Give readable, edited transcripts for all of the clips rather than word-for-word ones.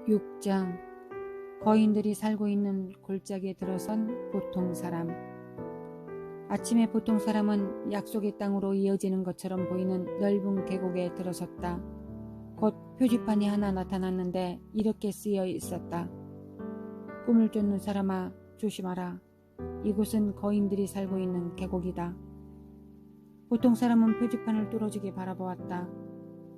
6장 거인들이 살고 있는 골짜기에 들어선 보통 사람. 아침에 보통 사람은 약속의 땅으로 이어지는 것처럼 보이는 넓은 계곡에 들어섰다. 곧 표지판이 하나 나타났는데 이렇게 쓰여 있었다. 꿈을 쫓는 사람아, 조심하라. 이곳은 거인들이 살고 있는 계곡이다. 보통 사람은 표지판을 뚫어지게 바라보았다.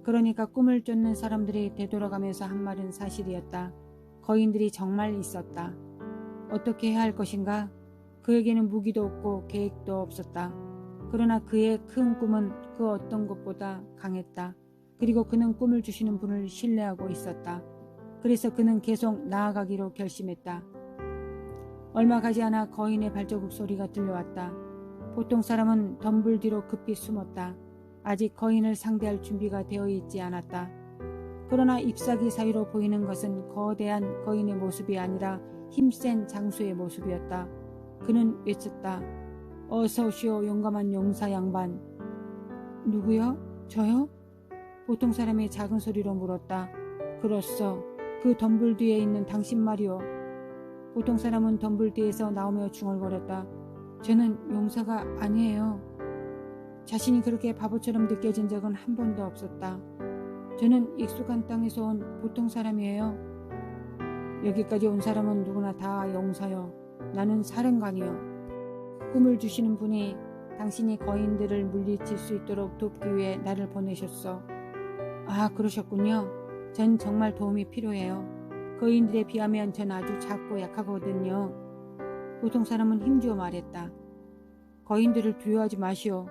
그러니까 꿈을 쫓는 사람들이 되돌아가면서 한 말은 사실이었다. 거인들이 정말 있었다. 어떻게 해야 할 것인가? 그에게는 무기도 없고 계획도 없었다. 그러나 그의 큰 꿈은 그 어떤 것보다 강했다. 그리고 그는 꿈을 주시는 분을 신뢰하고 있었다. 그래서 그는 계속 나아가기로 결심했다. 얼마 가지 않아 거인의 발자국 소리가 들려왔다. 보통 사람은 덤불 뒤로 급히 숨었다. 아직 거인을 상대할 준비가 되어 있지 않았다. 그러나 잎사귀 사이로 보이는 것은 거대한 거인의 모습이 아니라 힘센 장수의 모습이었다. 그는 외쳤다. 어서 오시오, 용감한 용사 양반. 누구요? 저요? 보통 사람이 작은 소리로 물었다. 그렇소. 그 덤불 뒤에 있는 당신 말이오. 보통 사람은 덤불 뒤에서 나오며 중얼거렸다. 저는 용사가 아니에요. 자신이 그렇게 바보처럼 느껴진 적은 한 번도 없었다. 저는 익숙한 땅에서 온 보통 사람이에요. 여기까지 온 사람은 누구나 다 용사요. 나는 사령관이요. 꿈을 주시는 분이 당신이 거인들을 물리칠 수 있도록 돕기 위해 나를 보내셨어. 아, 그러셨군요. 전 정말 도움이 필요해요. 거인들에 비하면 전 아주 작고 약하거든요. 보통 사람은 힘주어 말했다. 거인들을 두려워하지 마시오.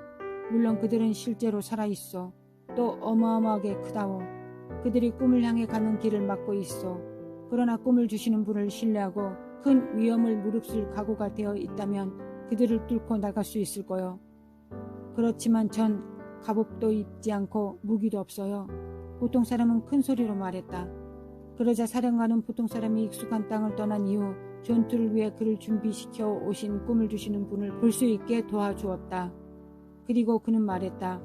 물론 그들은 실제로 살아있어. 또 어마어마하게 크다오. 그들이 꿈을 향해 가는 길을 막고 있어. 그러나 꿈을 주시는 분을 신뢰하고 큰 위험을 무릅쓸 각오가 되어 있다면 그들을 뚫고 나갈 수 있을 거요. 그렇지만 전 갑옷도 입지 않고 무기도 없어요. 보통 사람은 큰 소리로 말했다. 그러자 사령관은 보통 사람이 익숙한 땅을 떠난 이후 전투를 위해 그를 준비시켜 오신 꿈을 주시는 분을 볼 수 있게 도와주었다. 그리고 그는 말했다.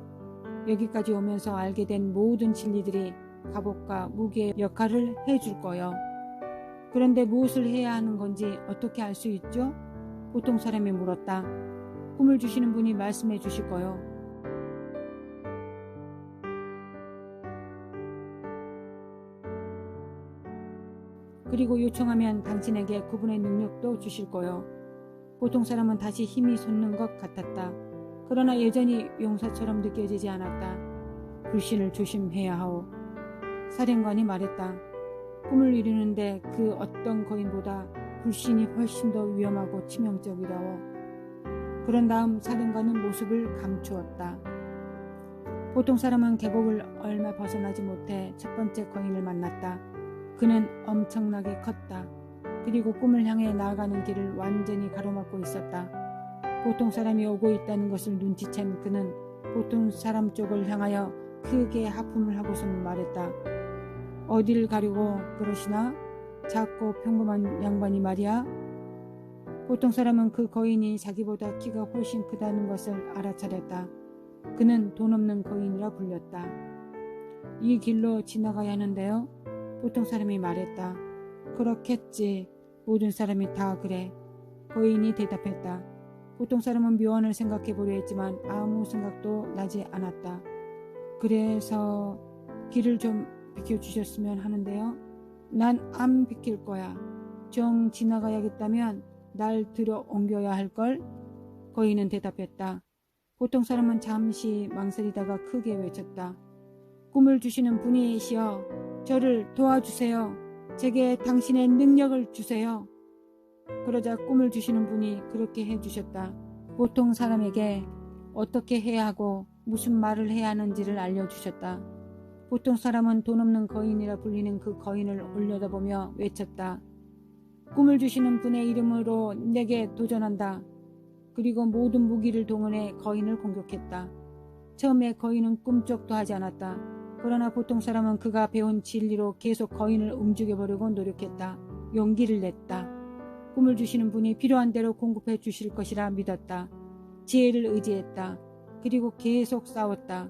여기까지 오면서 알게 된 모든 진리들이 갑옷과 무기의 역할을 해줄 거요. 그런데 무엇을 해야 하는 건지 어떻게 알 수 있죠? 보통 사람이 물었다. 꿈을 주시는 분이 말씀해 주실 거요. 그리고 요청하면 당신에게 그분의 능력도 주실 거요. 보통 사람은 다시 힘이 솟는 것 같았다. 그러나 여전히 용사처럼 느껴지지 않았다. 불신을 조심해야 하오. 사령관이 말했다. 꿈을 이루는데 그 어떤 거인보다 불신이 훨씬 더 위험하고 치명적이라오. 그런 다음 사령관은 모습을 감추었다. 보통 사람은 계곡을 얼마 벗어나지 못해 첫 번째 거인을 만났다. 그는 엄청나게 컸다. 그리고 꿈을 향해 나아가는 길을 완전히 가로막고 있었다. 보통 사람이 오고 있다는 것을 눈치챈 그는 보통 사람 쪽을 향하여 크게 하품을 하고선 말했다. 어딜 가려고 그러시나? 작고 평범한 양반이 말이야. 보통 사람은 그 거인이 자기보다 키가 훨씬 크다는 것을 알아차렸다. 그는 돈 없는 거인이라 불렸다. 이 길로 지나가야 하는데요. 보통 사람이 말했다. 그렇겠지. 모든 사람이 다 그래. 거인이 대답했다. 보통 사람은 묘안을 생각해 보려 했지만 아무 생각도 나지 않았다. 그래서 길을 좀 비켜주셨으면 하는데요. 난 안 비킬 거야. 정 지나가야겠다면 날 들어 옮겨야 할걸? 거인은 대답했다. 보통 사람은 잠시 망설이다가 크게 외쳤다. 꿈을 주시는 분이시여, 저를 도와주세요. 제게 당신의 능력을 주세요. 그러자 꿈을 주시는 분이 그렇게 해주셨다. 보통 사람에게 어떻게 해야 하고 무슨 말을 해야 하는지를 알려주셨다. 보통 사람은 돈 없는 거인이라 불리는 그 거인을 올려다보며 외쳤다. 꿈을 주시는 분의 이름으로 내게 도전한다. 그리고 모든 무기를 동원해 거인을 공격했다. 처음에 거인은 꿈쩍도 하지 않았다. 그러나 보통 사람은 그가 배운 진리로 계속 거인을 움직여보려고 노력했다. 용기를 냈다. 꿈을 주시는 분이 필요한 대로 공급해 주실 것이라 믿었다. 지혜를 의지했다. 그리고 계속 싸웠다.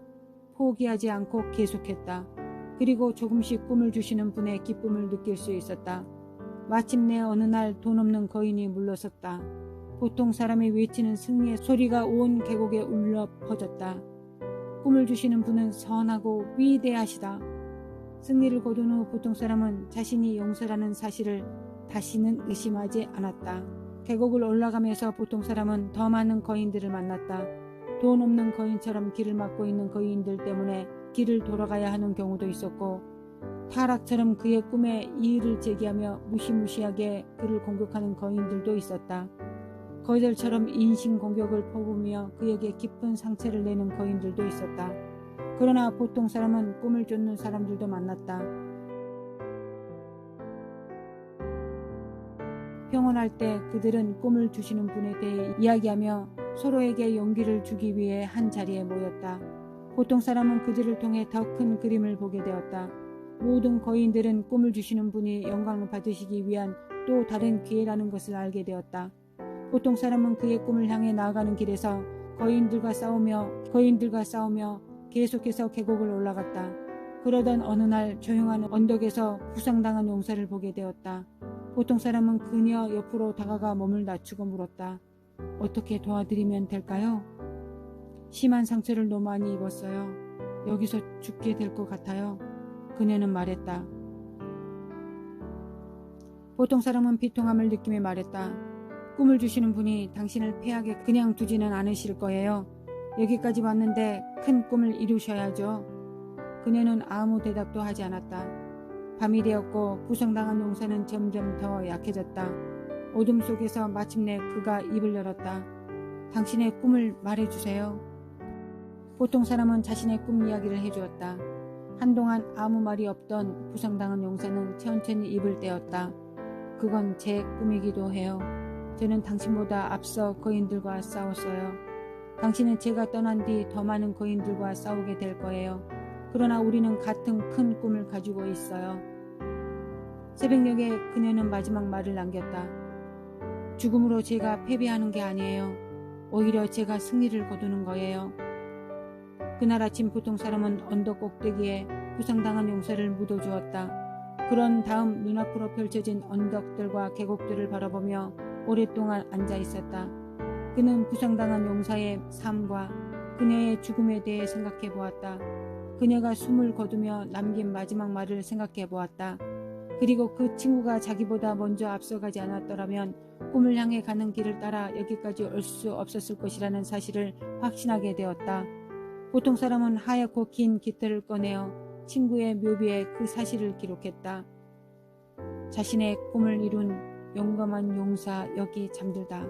포기하지 않고 계속했다. 그리고 조금씩 꿈을 주시는 분의 기쁨을 느낄 수 있었다. 마침내 어느 날 돈 없는 거인이 물러섰다. 보통 사람이 외치는 승리의 소리가 온 계곡에 울려 퍼졌다. 꿈을 주시는 분은 선하고 위대하시다. 승리를 거둔 후 보통 사람은 자신이 용사라는 사실을 다시는 의심하지 않았다. 계곡을 올라가면서 보통 사람은 더 많은 거인들을 만났다. 돈 없는 거인처럼 길을 막고 있는 거인들 때문에 길을 돌아가야 하는 경우도 있었고, 타락처럼 그의 꿈에 이의를 제기하며 무시무시하게 그를 공격하는 거인들도 있었다. 거절처럼 인신공격을 퍼부으며 그에게 깊은 상처를 내는 거인들도 있었다. 그러나 보통 사람은 꿈을 쫓는 사람들도 만났다. 평온할 때 그들은 꿈을 주시는 분에 대해 이야기하며 서로에게 용기를 주기 위해 한 자리에 모였다. 보통 사람은 그들을 통해 더 큰 그림을 보게 되었다. 모든 거인들은 꿈을 주시는 분이 영광을 받으시기 위한 또 다른 기회라는 것을 알게 되었다. 보통 사람은 그의 꿈을 향해 나아가는 길에서 거인들과 싸우며 계속해서 계곡을 올라갔다. 그러던 어느 날 조용한 언덕에서 부상당한 용사를 보게 되었다. 보통 사람은 그녀 옆으로 다가가 몸을 낮추고 물었다. 어떻게 도와드리면 될까요? 심한 상처를 너무 많이 입었어요. 여기서 죽게 될 것 같아요. 그녀는 말했다. 보통 사람은 비통함을 느끼며 말했다. 꿈을 주시는 분이 당신을 패하게 그냥 두지는 않으실 거예요. 여기까지 왔는데 큰 꿈을 이루셔야죠. 그녀는 아무 대답도 하지 않았다. 밤이 되었고 부상당한 용사는 점점 더 약해졌다. 어둠 속에서 마침내 그가 입을 열었다. 당신의 꿈을 말해주세요. 보통 사람은 자신의 꿈 이야기를 해주었다. 한동안 아무 말이 없던 부상당한 용사는 천천히 입을 떼었다. 그건 제 꿈이기도 해요. 저는 당신보다 앞서 거인들과 싸웠어요. 당신은 제가 떠난 뒤 더 많은 거인들과 싸우게 될 거예요. 그러나 우리는 같은 큰 꿈을 가지고 있어요. 새벽녘에 그녀는 마지막 말을 남겼다. 죽음으로 제가 패배하는 게 아니에요. 오히려 제가 승리를 거두는 거예요. 그날 아침 보통 사람은 언덕 꼭대기에 부상당한 용사를 묻어주었다. 그런 다음 눈앞으로 펼쳐진 언덕들과 계곡들을 바라보며 오랫동안 앉아 있었다. 그는 부상당한 용사의 삶과 그녀의 죽음에 대해 생각해 보았다. 그녀가 숨을 거두며 남긴 마지막 말을 생각해 보았다. 그리고 그 친구가 자기보다 먼저 앞서가지 않았더라면 꿈을 향해 가는 길을 따라 여기까지 올 수 없었을 것이라는 사실을 확신하게 되었다. 보통 사람은 하얗고 긴 깃털을 꺼내어 친구의 묘비에 그 사실을 기록했다. 자신의 꿈을 이룬 용감한 용사 여기 잠들다.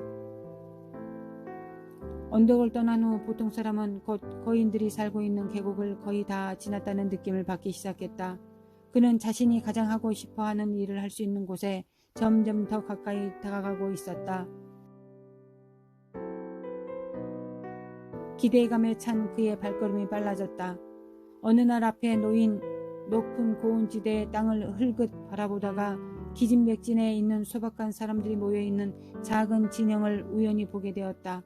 언덕을 떠난 후 보통 사람은 곧 거인들이 살고 있는 계곡을 거의 다 지났다는 느낌을 받기 시작했다. 그는 자신이 가장 하고 싶어하는 일을 할 수 있는 곳에 점점 더 가까이 다가가고 있었다. 기대감에 찬 그의 발걸음이 빨라졌다. 어느 날 앞에 놓인 높은 고운 지대의 땅을 흘끗 바라보다가 기진맥진해 있는 소박한 사람들이 모여있는 작은 진영을 우연히 보게 되었다.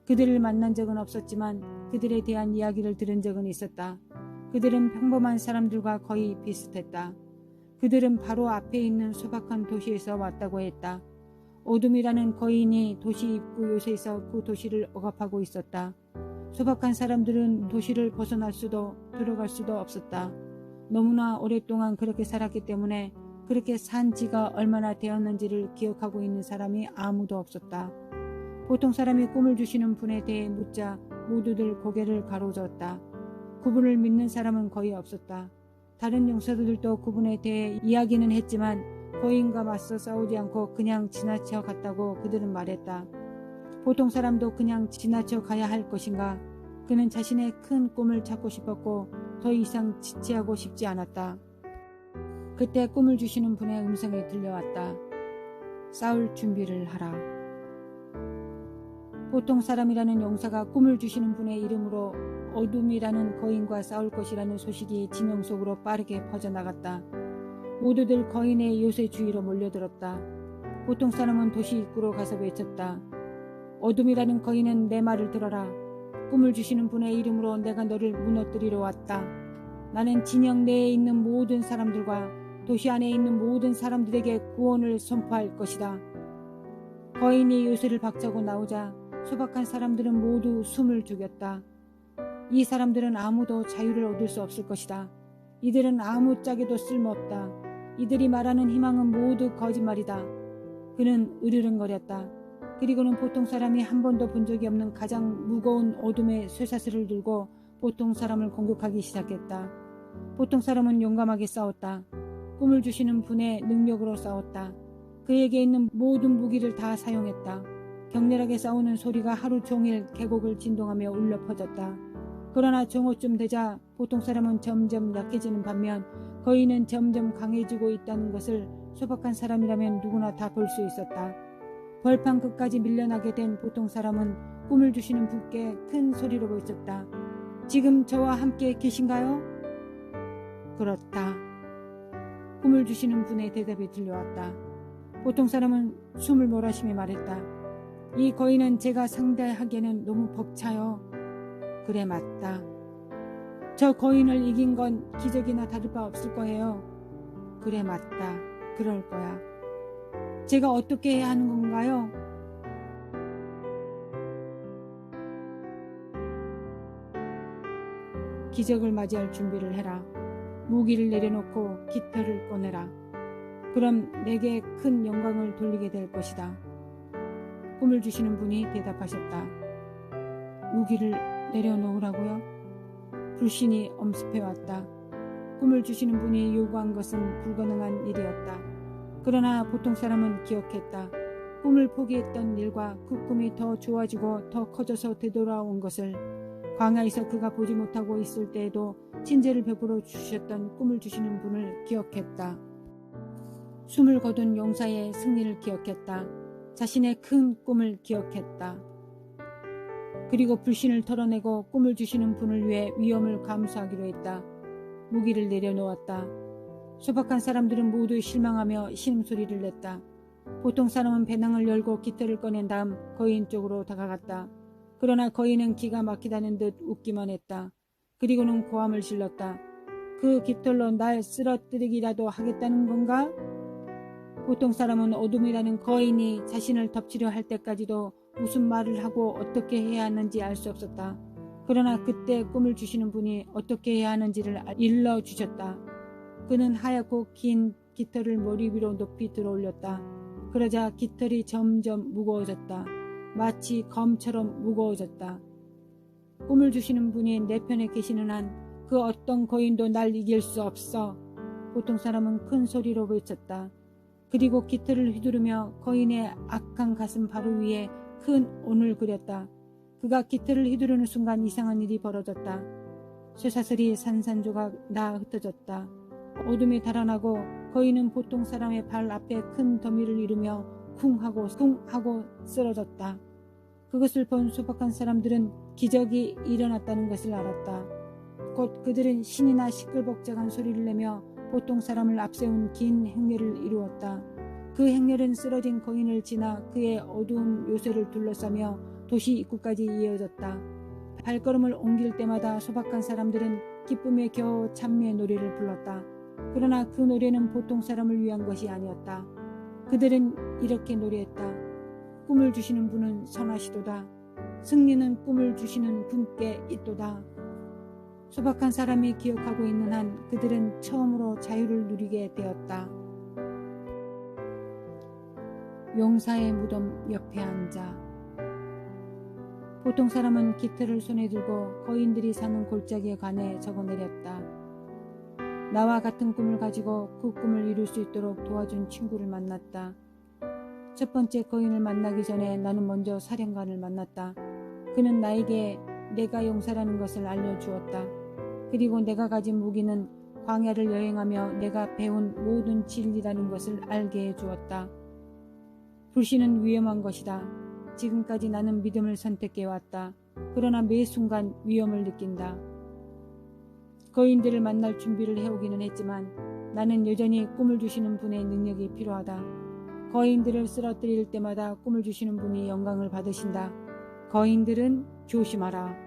그들을 만난 적은 없었지만 그들에 대한 이야기를 들은 적은 있었다. 그들은 평범한 사람들과 거의 비슷했다. 그들은 바로 앞에 있는 소박한 도시에서 왔다고 했다. 오둠이라는 거인이 도시 입구 요새에서 그 도시를 억압하고 있었다. 소박한 사람들은 도시를 벗어날 수도 들어갈 수도 없었다. 너무나 오랫동안 그렇게 살았기 때문에 그렇게 산 지가 얼마나 되었는지를 기억하고 있는 사람이 아무도 없었다. 보통 사람이 꿈을 주시는 분에 대해 묻자 모두들 고개를 가로저었다. 그분을 믿는 사람은 거의 없었다. 다른 용사들도 그분에 대해 이야기는 했지만 거인과 맞서 싸우지 않고 그냥 지나쳐 갔다고 그들은 말했다. 보통 사람도 그냥 지나쳐 가야 할 것인가? 그는 자신의 큰 꿈을 찾고 싶었고 더 이상 지체하고 싶지 않았다. 그때 꿈을 주시는 분의 음성이 들려왔다. 싸울 준비를 하라. 보통 사람이라는 용사가 꿈을 주시는 분의 이름으로 어둠이라는 거인과 싸울 것이라는 소식이 진영 속으로 빠르게 퍼져나갔다. 모두들 거인의 요새 주위로 몰려들었다. 보통 사람은 도시 입구로 가서 외쳤다. 어둠이라는 거인은 내 말을 들어라. 꿈을 주시는 분의 이름으로 내가 너를 무너뜨리러 왔다. 나는 진영 내에 있는 모든 사람들과 도시 안에 있는 모든 사람들에게 구원을 선포할 것이다. 거인이 요새를 박차고 나오자 소박한 사람들은 모두 숨을 죽였다. 이 사람들은 아무도 자유를 얻을 수 없을 것이다. 이들은 아무짝에도 쓸모없다. 이들이 말하는 희망은 모두 거짓말이다. 그는 으르렁거렸다. 그리고는 보통 사람이 한 번도 본 적이 없는 가장 무거운 어둠의 쇠사슬을 들고 보통 사람을 공격하기 시작했다. 보통 사람은 용감하게 싸웠다. 꿈을 주시는 분의 능력으로 싸웠다. 그에게 있는 모든 무기를 다 사용했다. 격렬하게 싸우는 소리가 하루 종일 계곡을 진동하며 울려 퍼졌다. 그러나 정오쯤 되자 보통 사람은 점점 약해지는 반면 거인은 점점 강해지고 있다는 것을 소박한 사람이라면 누구나 다 볼 수 있었다. 벌판 끝까지 밀려나게 된 보통 사람은 꿈을 주시는 분께 큰 소리로 외쳤다. 지금 저와 함께 계신가요? 그렇다. 꿈을 주시는 분의 대답이 들려왔다. 보통 사람은 숨을 몰아쉬며 말했다. 이 거인은 제가 상대하기에는 너무 벅차요. 그래, 맞다. 저 거인을 이긴 건 기적이나 다를 바 없을 거예요. 그래, 맞다. 그럴 거야. 제가 어떻게 해야 하는 건가요? 기적을 맞이할 준비를 해라. 무기를 내려놓고 깃털을 꺼내라. 그럼 내게 큰 영광을 돌리게 될 것이다. 꿈을 주시는 분이 대답하셨다. 무기를 내려놓으라고요? 불신이 엄습해왔다. 꿈을 주시는 분이 요구한 것은 불가능한 일이었다. 그러나 보통 사람은 기억했다. 꿈을 포기했던 일과 그 꿈이 더 좋아지고 더 커져서 되돌아온 것을, 광야에서 그가 보지 못하고 있을 때에도 친절을 베풀어 주셨던 꿈을 주시는 분을 기억했다. 숨을 거둔 용사의 승리를 기억했다. 자신의 큰 꿈을 기억했다. 그리고 불신을 털어내고 꿈을 주시는 분을 위해 위험을 감수하기로 했다. 무기를 내려놓았다. 소박한 사람들은 모두 실망하며 신음소리를 냈다. 보통 사람은 배낭을 열고 깃털을 꺼낸 다음 거인 쪽으로 다가갔다. 그러나 거인은 기가 막히다는 듯 웃기만 했다. 그리고는 고함을 질렀다. 그 깃털로 날 쓰러뜨리기라도 하겠다는 건가? 보통 사람은 어둠이라는 거인이 자신을 덮치려 할 때까지도 무슨 말을 하고 어떻게 해야 하는지 알 수 없었다. 그러나 그때 꿈을 주시는 분이 어떻게 해야 하는지를 일러주셨다. 그는 하얗고 긴 깃털을 머리 위로 높이 들어올렸다. 그러자 깃털이 점점 무거워졌다. 마치 검처럼 무거워졌다. 꿈을 주시는 분이 내 편에 계시는 한 그 어떤 거인도 날 이길 수 없어. 보통 사람은 큰 소리로 외쳤다. 그리고 깃털을 휘두르며 거인의 악한 가슴 바로 위에 큰 온을 그렸다. 그가 깃털을 휘두르는 순간 이상한 일이 벌어졌다. 쇠사슬이 산산조각 나 흩어졌다. 어둠이 달아나고 거인은 보통 사람의 발 앞에 큰 더미를 이루며 쿵 하고 쓰러졌다. 그것을 본 소박한 사람들은 기적이 일어났다는 것을 알았다. 곧 그들은 신이나 시끌벅적한 소리를 내며 보통 사람을 앞세운 긴 행렬을 이루었다. 그 행렬은 쓰러진 거인을 지나 그의 어두운 요새를 둘러싸며 도시 입구까지 이어졌다. 발걸음을 옮길 때마다 소박한 사람들은 기쁨에 겨워 찬미의 노래를 불렀다. 그러나 그 노래는 보통 사람을 위한 것이 아니었다. 그들은 이렇게 노래했다. 꿈을 주시는 분은 선하시도다. 승리는 꿈을 주시는 분께 있도다. 소박한 사람이 기억하고 있는 한 그들은 처음으로 자유를 누리게 되었다. 용사의 무덤 옆에 앉아. 보통 사람은 깃털을 손에 들고 거인들이 사는 골짜기에 관해 적어내렸다. 나와 같은 꿈을 가지고 그 꿈을 이룰 수 있도록 도와준 친구를 만났다. 첫 번째 거인을 만나기 전에 나는 먼저 사령관을 만났다. 그는 나에게 내가 용사라는 것을 알려주었다. 그리고 내가 가진 무기는 광야를 여행하며 내가 배운 모든 진리라는 것을 알게 해주었다. 불신은 위험한 것이다. 지금까지 나는 믿음을 선택해왔다. 그러나 매 순간 위험을 느낀다. 거인들을 만날 준비를 해오기는 했지만 나는 여전히 꿈을 주시는 분의 능력이 필요하다. 거인들을 쓰러뜨릴 때마다 꿈을 주시는 분이 영광을 받으신다. 거인들은 조심하라.